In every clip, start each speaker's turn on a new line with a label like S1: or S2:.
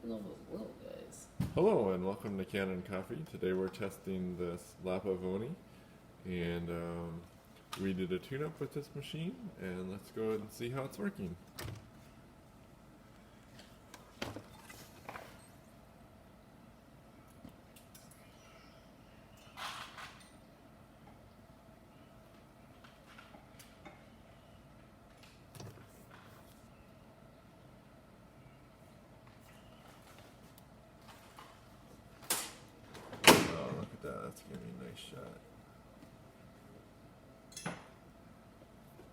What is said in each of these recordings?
S1: love those little guys.
S2: Hello and welcome to Kanen Coffee. Today we're testing this Pavoni, and we did a tune-up with this machine, and let's go ahead and see how it's working. Oh, look at that, that's gonna be a nice shot.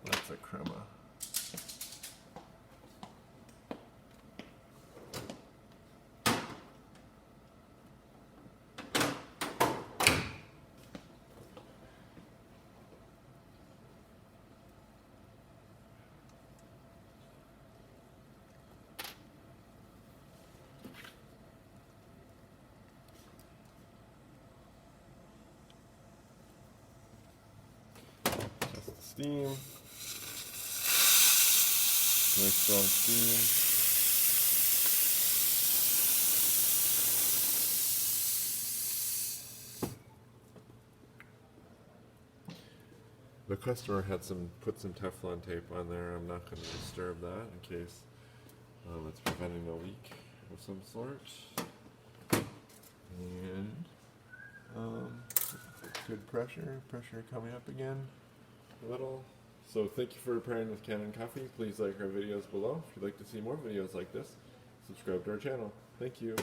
S2: That's a crema. Test the steam. Nice strong steam. The customer had put some Teflon tape on there. I'm not going to disturb that in case it's preventing a leak of some sort. And good pressure coming up again a little. So thank you for pairing with Kanen Coffee. Please like our videos below. If you'd like to see more videos like this, subscribe to our channel. Thank you.